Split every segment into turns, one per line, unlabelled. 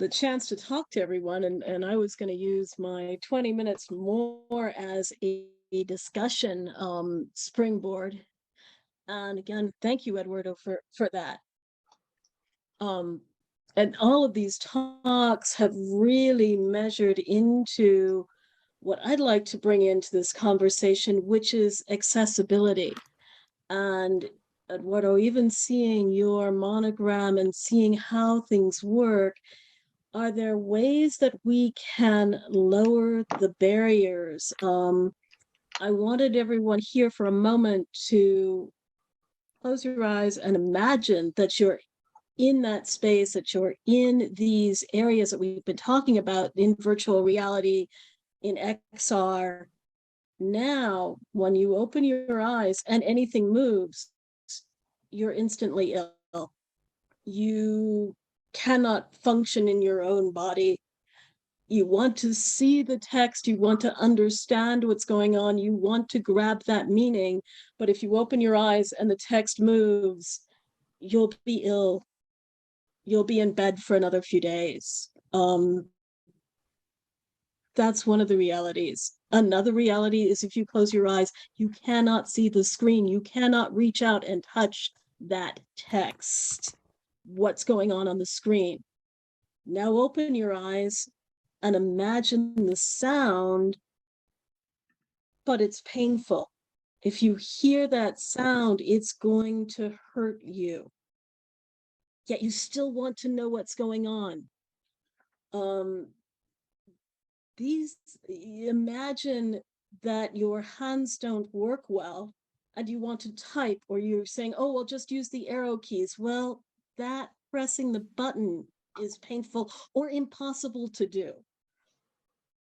the chance to talk to everyone, and I was going to use my 20 minutes more as a discussion springboard. And again, thank you, Eduardo, for that. And all of these talks have really measured into what I'd like to bring into this conversation, which is accessibility. And Eduardo, even seeing your monogram and seeing how things work, are there ways that we can lower the barriers? I wanted everyone here for a moment to close your eyes and imagine that you're in that space, that you're in these areas that we've been talking about in virtual reality, in XR. Now, when you open your eyes and anything moves, you're instantly ill. You cannot function in your own body. You want to see the text, you want to understand what's going on, you want to grab that meaning, but if you open your eyes and the text moves, you'll be ill. You'll be in bed for another few days. That's one of the realities. Another reality is if you close your eyes, you cannot see the screen. You cannot reach out and touch that text. What's going on the screen? Now open your eyes and imagine the sound, but it's painful. If you hear that sound, it's going to hurt you. Yet you still want to know what's going on. Imagine that your hands don't work well and you want to type, or you're saying, oh, well, just use the arrow keys. Well, that pressing the button is painful or impossible to do.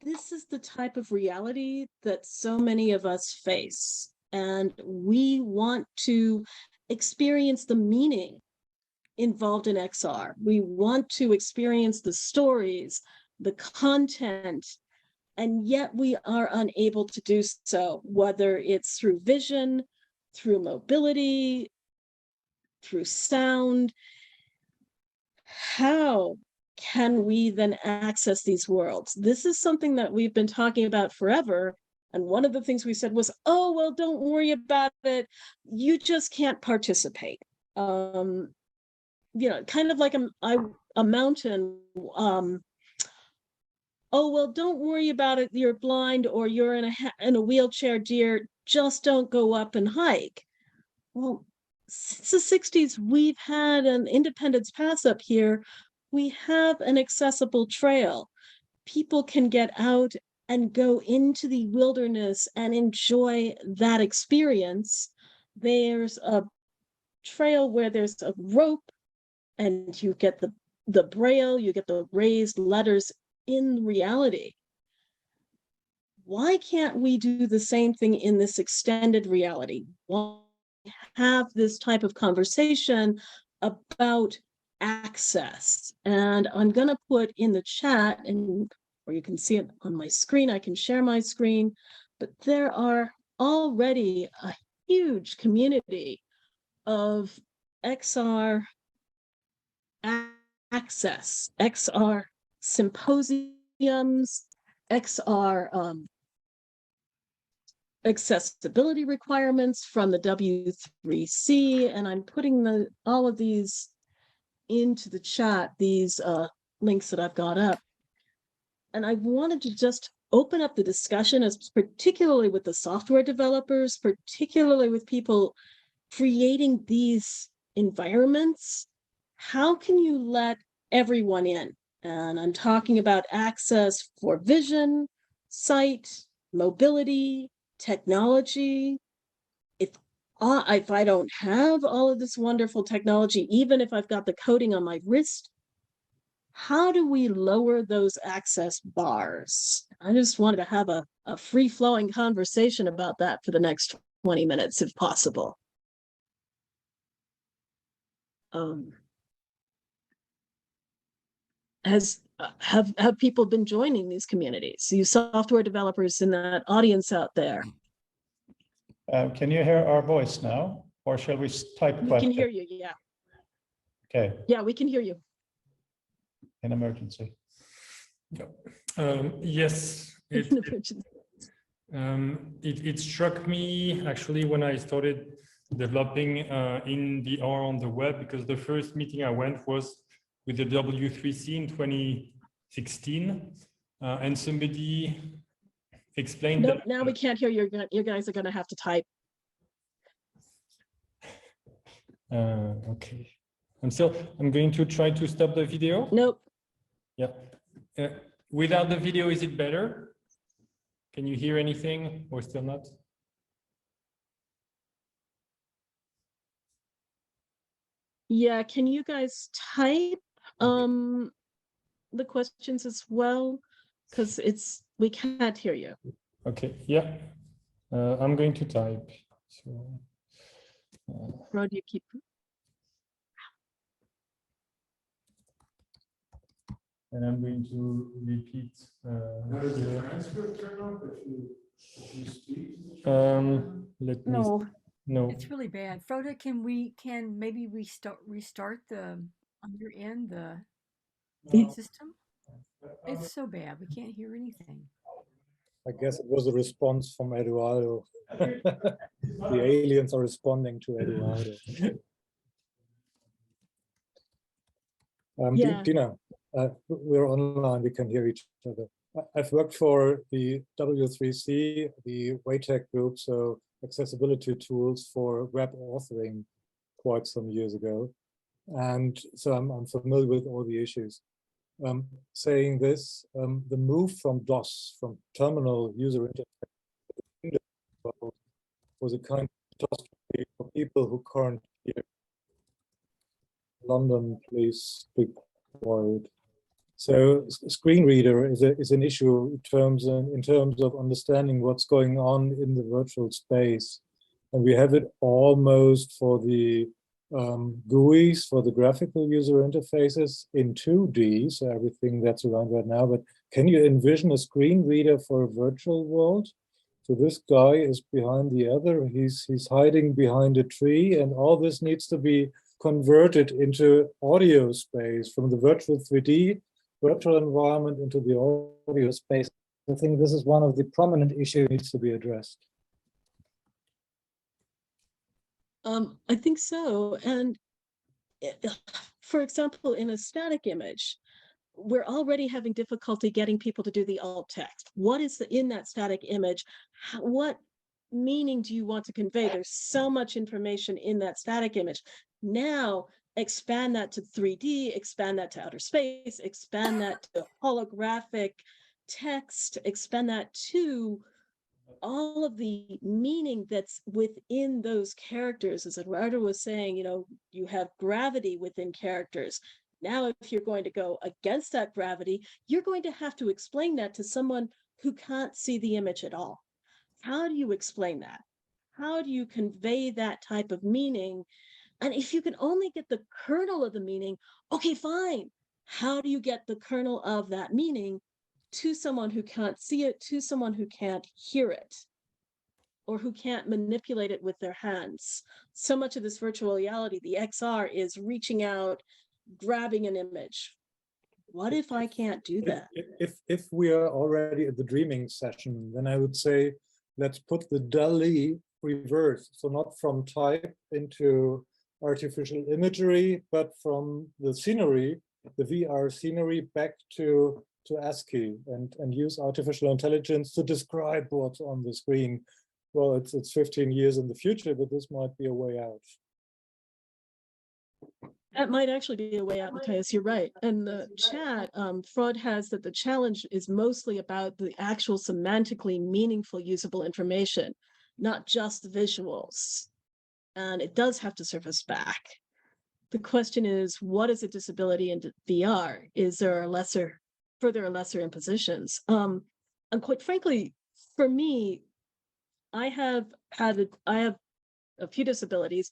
This is the type of reality that so many of us face, and we want to experience the meaning involved in XR. We want to experience the stories, the content, and yet we are unable to do so, whether it's through vision, through mobility, through sound. How can we then access these worlds? This is something that we've been talking about forever. And one of the things we said was, oh, well, don't worry about it. You just can't participate. Kind of like a mountain. Oh, well, don't worry about it. You're blind or you're in a wheelchair, dear. Just don't go up and hike. Well, since the 60s, we've had an Independence Pass up here. We have an accessible trail. People can get out and go into the wilderness and enjoy that experience. There's a trail where there's a rope and you get the braille, you get the raised letters in reality. Why can't we do the same thing in this extended reality? Why have this type of conversation about access? And I'm going to put in the chat, or you can see it on my screen. I can share my screen, but there are already a huge community of XR access, XR symposiums, XR accessibility requirements from the W3C, and I'm putting all of these into the chat, these links that I've got up. And I wanted to just open up the discussion, as particularly with the software developers, particularly with people creating these environments. How can you let everyone in? And I'm talking about access for vision, sight, mobility, technology. If I don't have all of this wonderful technology, even if I've got the coding on my wrist, how do we lower those access bars? I just wanted to have a free-flowing conversation about that for the next 20 minutes, if possible. Have people been joining these communities? You software developers in that audience out there.
Can you hear our voice now, or shall we type?
We can hear you. Yeah.
Okay.
Yeah, we can hear you.
in emergency.
Yes, it struck me actually when I started developing in the R on the web, because the first meeting I went was with the W3C in 2016, and somebody explained
Nope,
that.
now we can't hear you. You guys are going to have to type.
Okay. I'm going to try to stop the video.
Nope.
Yeah. Without the video, is it better? Can you hear anything or still not?
Yeah, can you guys type the questions as well? Because we can't hear you.
Okay, yeah. I'm going to type. So,
How do you keep?
and I'm going to repeat. Let me. No.
It's really bad. Froda, can maybe restart on your end the system? It's so bad. We can't hear anything.
I guess it was a response from Eduardo. The aliens are responding to Eduardo.
Yeah.
Deena, we're online, we can hear each other. I've worked for the W3C, the WATEC group, so accessibility tools for web authoring quite some years ago. And so I'm familiar with all the issues. Saying this, the move from DOS, from terminal user interface, was a kind of catastrophe for people who can't hear. London, please speak quiet. So screen reader is an issue in terms of understanding what's going on in the virtual space. And we have it almost for the GUIs, for the graphical user interfaces in 2D, so everything that's around right now. But can you envision a screen reader for a virtual world? So this guy is behind the other, he's hiding behind a tree, and all this needs to be converted into audio space from the virtual 3D virtual environment into the audio space. I think this is one of the prominent issues that needs to be addressed.
I think so. And for example, in a static image, we're already having difficulty getting people to do the alt text. What is in that static image? What meaning do you want to convey? There's so much information in that static image. Now, expand that to 3D, expand that to outer space, expand that to holographic text, expand that to all of the meaning that's within those characters. As Eduardo was saying, you have gravity within characters. Now, if you're going to go against that gravity, you're going to have to explain that to someone who can't see the image at all. How do you explain that? How do you convey that type of meaning? And if you can only get the kernel of the meaning, okay, fine. How do you get the kernel of that meaning to someone who can't see it, to someone who can't hear it, or who can't manipulate it with their hands? So much of this virtual reality, the XR, is reaching out, grabbing an image. What if I can't do that?
If we are already at the dreaming session, then I would say, let's put the DALL-E reverse. So not from type into artificial imagery, but from the scenery, the VR scenery, back to ASCII and use artificial intelligence to describe what's on the screen. Well, it's 15 years in the future, but this might be a way out.
That might actually be a way out, Matthias, you're right. And the chat, Freud has that the challenge is mostly about the actual semantically meaningful usable information, not just the visuals. And it does have to surface back. The question is, what is a disability in VR? Is there further or lesser impositions? And quite frankly, for me, I have a few disabilities,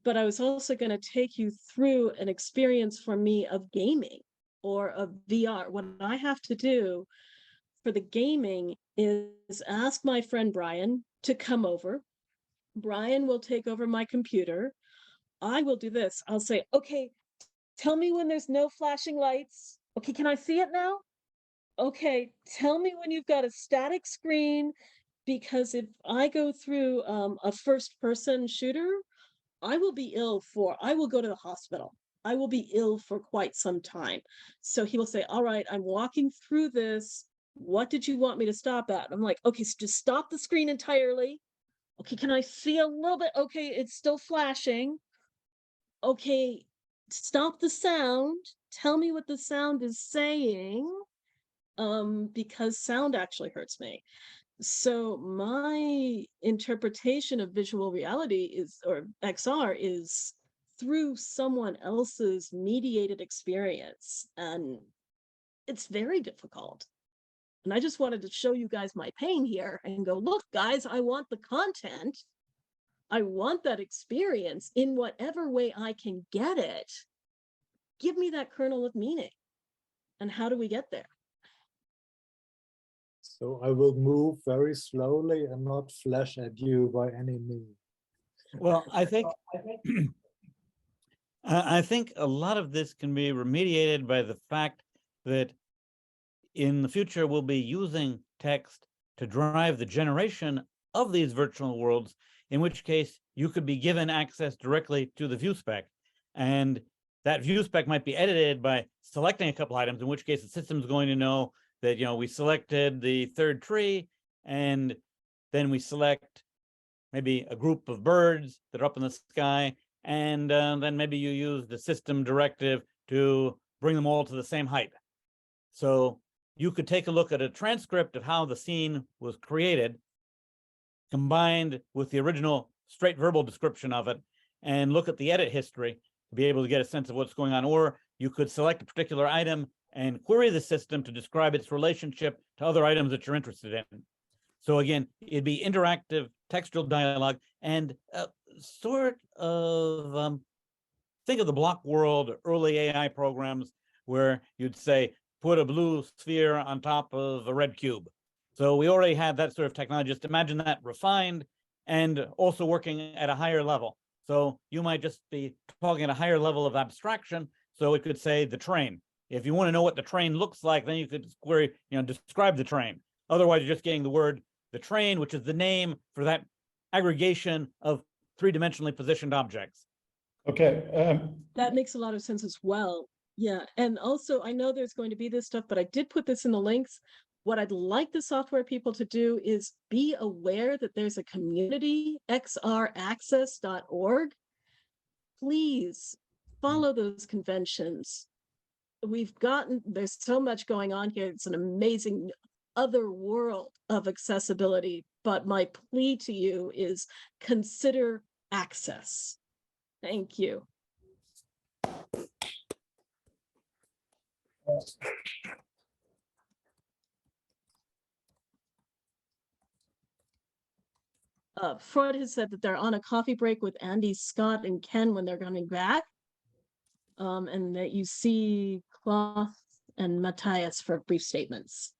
but I was also going to take you through an experience for me of gaming or of VR. What I have to do for the gaming is ask my friend Brian to come over. Brian will take over my computer. I will do this. I'll say, okay, Tell me when there's no flashing lights. Okay, can I see it now? Okay, tell me when you've got a static screen, because if I go through a first person shooter, I will go to the hospital. I will be ill for quite some time. So he will say, all right, I'm walking through this. What did you want me to stop at? I'm like, okay, so just stop the screen entirely. Okay, can I see a little bit? Okay, it's still flashing. Okay, stop the sound. Tell me what the sound is saying. Because sound actually hurts me. So my interpretation of visual reality is, or XR, is through someone else's mediated experience. And it's very difficult. And I just wanted to show you guys my pain here and go, look, guys, I want the content. I want that experience in whatever way I can get it. Give me that kernel of meaning. And how do we get there?
So I will move very slowly and not flash at you by any means.
Well, I think I think a lot of this can be remediated by the fact that in the future we'll be using text to drive the generation of these virtual worlds, in which case you could be given access directly to the view spec. And that view spec might be edited by selecting a couple items, in which case the system's going to know that, you know, we selected the third tree, and then we select maybe a group of birds that are up in the sky, and then maybe you use the system directive to bring them all to the same height. So you could take a look at a transcript of how the scene was created, combined with the original straight verbal description of it, and look at the edit history to be able to get a sense of what's going on. Or you could select a particular item and query the system to describe its relationship to other items that you're interested in. So again, it'd be interactive textual dialogue, and sort of think of the block world early AI programs where you'd say, put a blue sphere on top of a red cube. So we already had that sort of technology. Just imagine that refined and also working at a higher level. So you might just be talking at a higher level of abstraction. So it could say the train. If you want to know what the train looks like, then you could query, describe the train. Otherwise, you're just getting the word the train, which is the name for that aggregation of three-dimensionally positioned objects.
Okay.
That makes a lot of sense as well. Yeah. And also, I know there's going to be this stuff, but I did put this in the links. What I'd like the software people to do is be aware that there's a community, xraccess.org. Please follow those conventions. There's so much going on here. It's an amazing other world of accessibility. But my plea to you is consider access. Thank you. Freud has said that they're on a coffee break with Andy, Scott, and Ken when they're coming back. And that you see Klaus and Matthias for brief statements.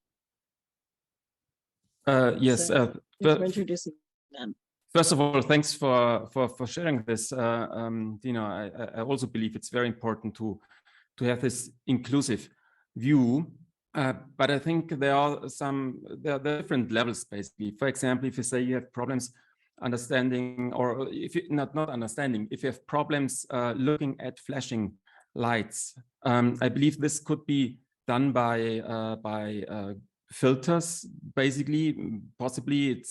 Yes,
So, thanks for introducing them.
First of all, thanks for sharing this, Deena. I also believe it's very important to have this inclusive view. But I think there are different levels, basically. For example, if you say you have problems understanding, or if you not understanding, if you have problems looking at flashing lights, I believe this could be done by filters, basically. Possibly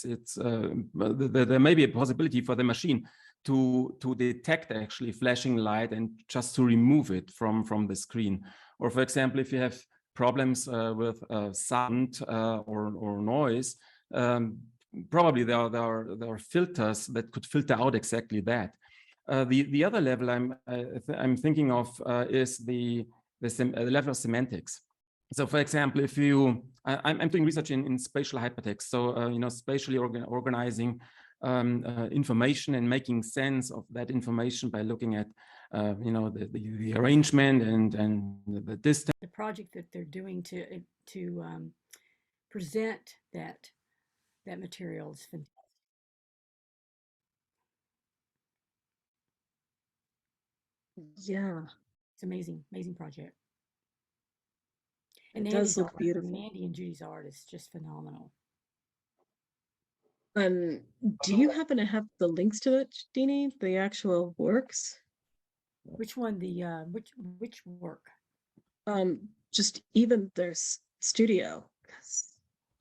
there may be a possibility for the machine to detect actually flashing light and just to remove it from the screen. Or for example, if you have problems with sound or noise, probably there are filters that could filter out exactly that. The other level I'm thinking of is the level of semantics. So, for example, if I'm doing research in spatial hypertext, so spatially organizing information and making sense of that information by looking at the arrangement and the distance.
The project that they're doing to present that material is fantastic.
Yeah.
It's amazing, amazing project. And
It does
Andy's
look
art, I mean,
beautiful.
Andy and Judy's art is just phenomenal.
Do you happen to have the links to it, Deenie? The actual works?
Which one? The which work?
Just even their studio.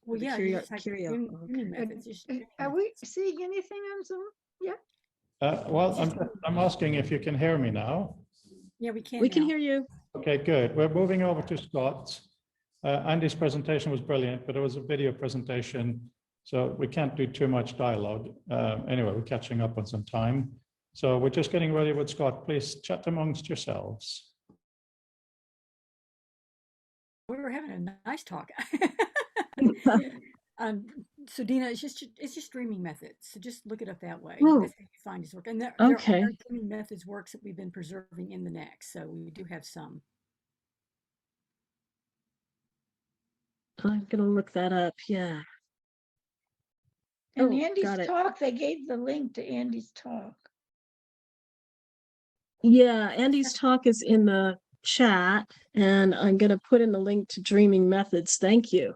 Well,
The
yeah, you just type
curio.
streaming methods. Just streaming
Are we
methods.
seeing anything on Zoom? Yeah.
Well, I'm asking if you can hear me now.
Yeah, we can.
We can
now.
hear you.
Okay, good. We're moving over to Scott. Andy's presentation was brilliant, but it was a video presentation, so we can't do too much dialogue. Anyway, we're catching up on some time. So we're just getting ready with Scott. Please chat amongst yourselves.
We were having a nice talk. So Deena, it's just streaming methods. So just look it up that way.
Oh.
That's how you find his work. And there
Okay.
are streaming methods works that we've been preserving in the next. So we do have some.
I'm gonna look that up. Yeah.
And
Oh,
Andy's
got it.
talk, they gave the link to Andy's talk.
Yeah, Andy's talk is in the chat, and I'm gonna put in the link to Dreaming Methods. Thank you.